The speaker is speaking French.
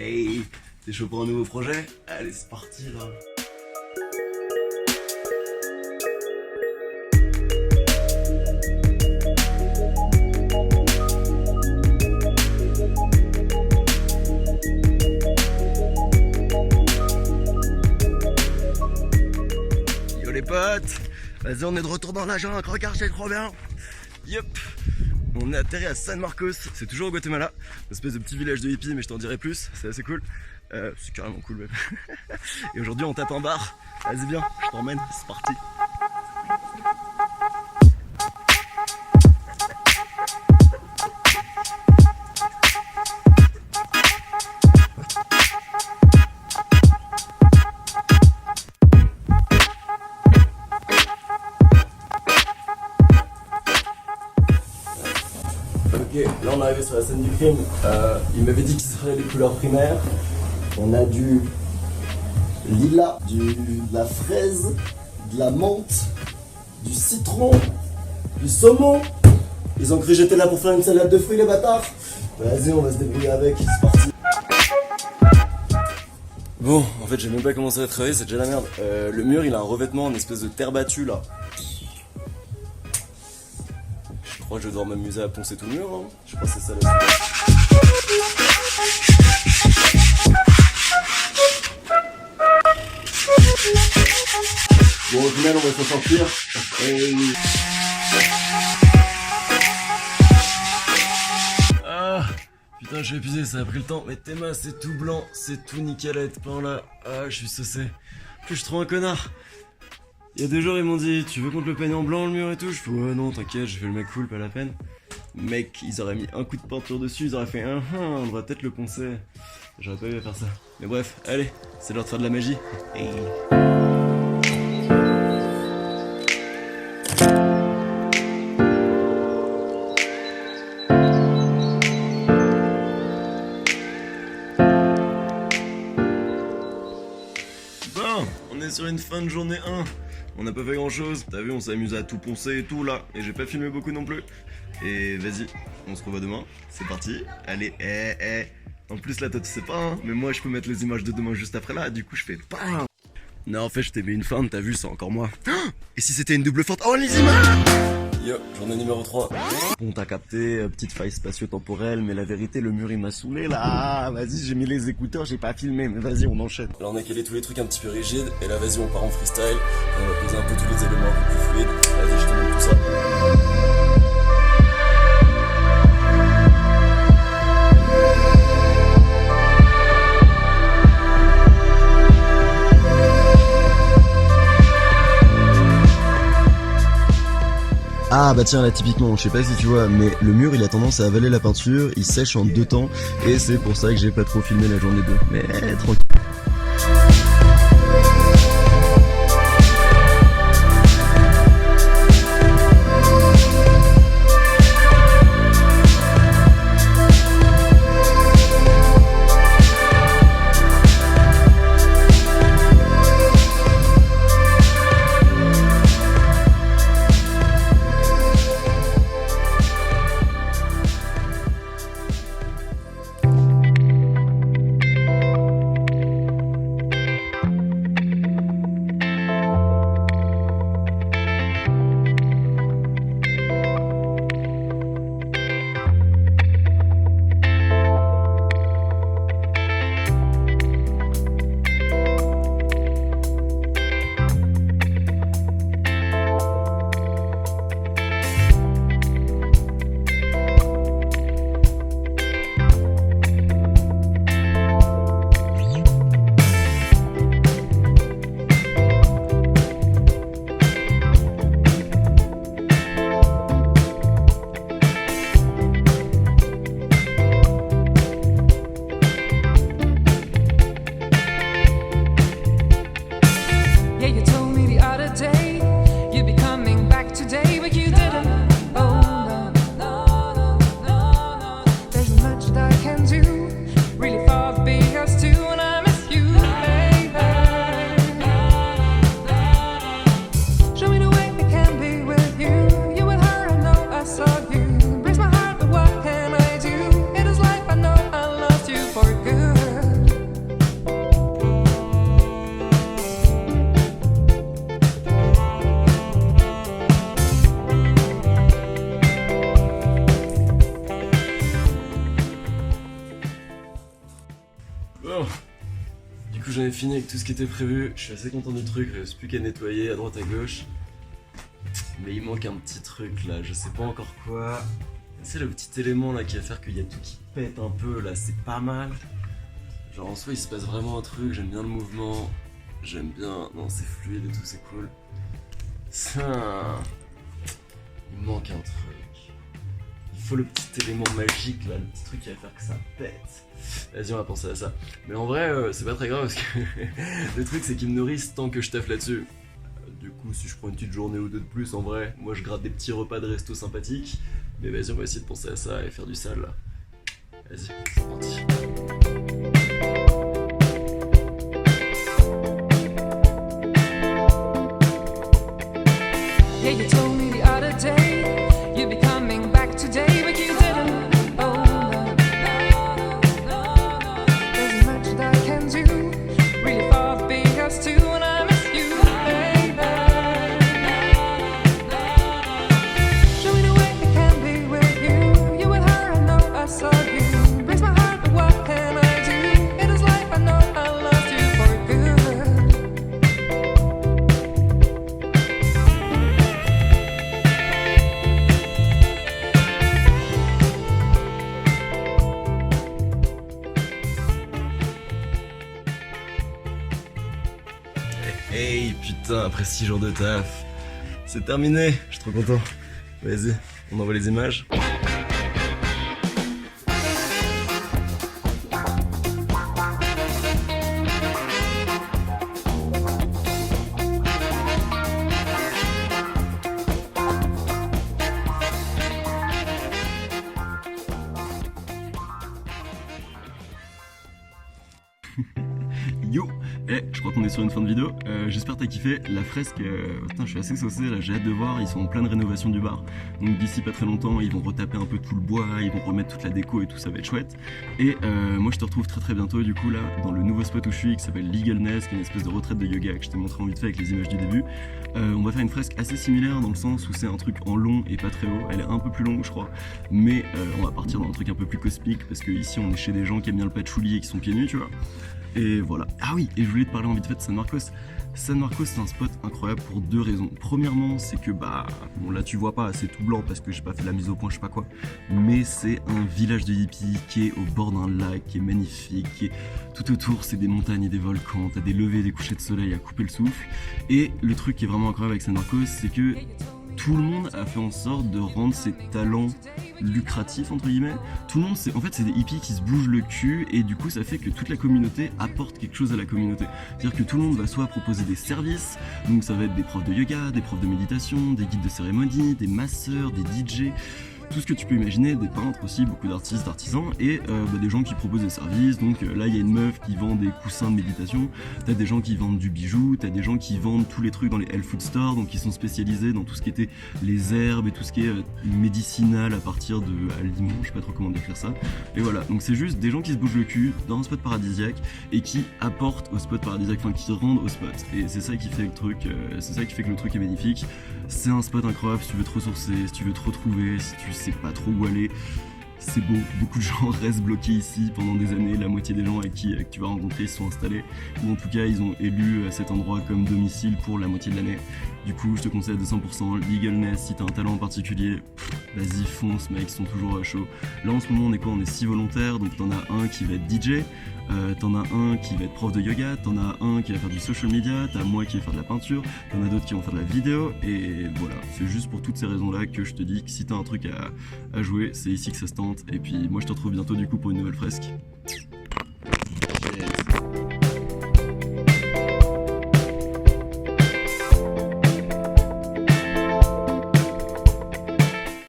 Hey, t'es chaud pour un nouveau projet? Allez, c'est parti là. Yo les potes, vas-y on est de retour dans la jungle, regarde c'est trop bien. Yup. On est atterri à San Marcos, c'est toujours au Guatemala, une espèce de petit village de hippies, mais je t'en dirai plus, c'est assez cool. C'est carrément cool même. Et aujourd'hui on tape un bar, vas-y viens, je t'emmène, c'est parti. Ok, là on est arrivé sur la scène du crime. Il m'avait dit qu'il serait les couleurs primaires. On a du lilas, de la fraise, de la menthe, du citron, du saumon. Ils ont cru que j'étais là pour faire une salade de fruits les bâtards. Vas-y, on va se débrouiller avec, c'est parti. Bon, en fait j'ai même pas commencé à travailler, c'est déjà la merde. Le mur il a un revêtement en espèce de terre battue là. Je crois que je vais devoir m'amuser à poncer tout le mur, hein. Je crois que c'est ça la Bon, au final, on va s'en sortir. Ah, putain, je suis épuisé, ça a pris le temps. Mais Théma, c'est tout blanc, c'est tout nickel à être peint là. Ah, je suis saucé. Je suis trop un connard. Il y a 2 jours, ils m'ont dit, tu veux qu'on te le peigne en blanc le mur et tout? Je fais, ouais, non, t'inquiète, je fais le mec cool, pas la peine. Mec, ils auraient mis un coup de peinture dessus, ils auraient fait on devrait peut-être le poncer. J'aurais pas eu à faire ça. Mais bref, allez, c'est l'heure de faire de la magie. Hey. Bon, on est sur une fin de journée 1. On n'a pas fait grand chose, t'as vu, on s'est amusé à tout poncer et tout là, et j'ai pas filmé beaucoup non plus. Et vas-y, on se revoit demain, c'est parti. Allez, En plus là, toi tu sais pas, hein, mais moi je peux mettre les images de demain juste après là, du coup je fais pas. Non, en fait, je t'ai mis une feinte, t'as vu, c'est encore moi. Et si c'était une double feinte? Oh, les images! Yo, journée numéro 3. Bon, t'as capté, petite faille spatio-temporelle, mais la vérité, le mur il m'a saoulé là. Vas-y, j'ai mis les écouteurs, j'ai pas filmé, mais vas-y, on enchaîne. Là, on a calé tous les trucs un petit peu rigides, et là, vas-y, on part en freestyle. On va poser un peu tous les éléments un peu plus fluides. Vas-y, je te montre tout ça. Ah bah tiens là typiquement, je sais pas si tu vois, mais le mur il a tendance à avaler la peinture, il sèche en 2 temps, et c'est pour ça que j'ai pas trop filmé la journée 2. Mais tranquille. Bon. Du coup j'en ai fini avec tout ce qui était prévu, je suis assez content du truc, il reste plus qu'à nettoyer à droite à gauche. Mais il manque un petit truc là, je sais pas encore quoi. C'est le petit élément là qui va faire qu'il y a tout qui pète un peu là, c'est pas mal. Genre en soi il se passe vraiment un truc, j'aime bien le mouvement, j'aime bien... Non c'est fluide et tout, c'est cool. Ça... Il manque un truc. Il faut le petit élément magique là, le petit truc qui va faire que ça pète. Vas-y on va penser à ça. Mais en vrai c'est pas très grave parce que le truc c'est qu'ils me nourrissent tant que je taffe là-dessus. Du coup si je prends une petite journée ou deux de plus en vrai, moi je gratte des petits repas de resto sympathiques. Mais vas-y on va essayer de penser à ça et faire du sale là. Vas-y, c'est parti. Yeah, you told me the other day you'd be coming back today, but you didn't. Oh no, there's much that I can do, really far from being us two, and I miss you, baby. Show me the way it can be with you. You with her, I know I saw you. Breaks my heart, but what can I do? In this life, I know I lost you for good. Hey putain, après 6 jours de taf, c'est terminé, je suis trop content. Vas-y, on envoie les images. Yo, je crois qu'on est sur une fin de vidéo, j'espère que t'as kiffé. La fresque, putain je suis assez saucé là, j'ai hâte de voir, ils sont en pleine rénovation du bar. Donc d'ici pas très longtemps, ils vont retaper un peu tout le bois, ils vont remettre toute la déco et tout, ça va être chouette. Et moi je te retrouve très bientôt du coup là, dans le nouveau spot où je suis, qui s'appelle Legalness, qui est une espèce de retraite de yoga que je t'ai montré en vite fait avec les images du début. On va faire une fresque assez similaire dans le sens où c'est un truc en long et pas très haut, elle est un peu plus longue je crois. Mais on va partir dans un truc un peu plus cosmique, parce que ici on est chez des gens qui aiment bien le patchouli et qui sont pieds nus tu vois. Et voilà. Ah oui, et je voulais te parler en vite fait de San Marcos. San Marcos c'est un spot incroyable pour deux raisons. Premièrement c'est que bon là tu vois pas, c'est tout blanc parce que j'ai pas fait la mise au point, je sais pas quoi. Mais c'est un village de hippies qui est au bord d'un lac, qui est magnifique, qui est tout autour, c'est des montagnes et des volcans, t'as des levées et des couchers de soleil à couper le souffle. Et le truc qui est vraiment incroyable avec San Marcos, c'est que tout le monde a fait en sorte de rendre ses talents lucratifs entre guillemets. Tout le monde, en fait c'est des hippies qui se bougent le cul et du coup ça fait que toute la communauté apporte quelque chose à la communauté. C'est-à-dire que tout le monde va soit proposer des services, donc ça va être des profs de yoga, des profs de méditation, des guides de cérémonie, des masseurs, des DJ, tout ce que tu peux imaginer, des peintres aussi, beaucoup d'artistes, d'artisans et des gens qui proposent des services. Donc là il y a une meuf qui vend des coussins de méditation, t'as des gens qui vendent du bijou, t'as des gens qui vendent tous les trucs dans les health food stores, donc qui sont spécialisés dans tout ce qui était les herbes et tout ce qui est médicinal à partir de aliments, je sais pas trop comment décrire ça. Et voilà, donc c'est juste des gens qui se bougent le cul dans un spot paradisiaque et qui apportent au spot paradisiaque, enfin qui rendent au spot. Et c'est ça qui fait le truc, c'est ça qui fait que le truc est magnifique. C'est un spot incroyable si tu veux te ressourcer, si tu veux te retrouver, si tu sais pas trop où aller. C'est beau, beaucoup de gens restent bloqués ici pendant des années, la moitié des gens avec qui tu vas rencontrer se sont installés, ou en tout cas ils ont élu cet endroit comme domicile pour la moitié de l'année. Du coup je te conseille à 200%, Legalness, si t'as un talent en particulier, vas-y fonce mec, ils sont toujours chauds. Là en ce moment on est quoi, on est 6 volontaires, donc t'en as un qui va être DJ, t'en as un qui va être prof de yoga, t'en as un qui va faire du social media, t'as moi qui vais faire de la peinture, t'en as d'autres qui vont faire de la vidéo, et voilà, c'est juste pour toutes ces raisons là que je te dis que si t'as un truc à jouer, c'est ici que ça se tente. Et puis moi je te retrouve bientôt du coup pour une nouvelle fresque.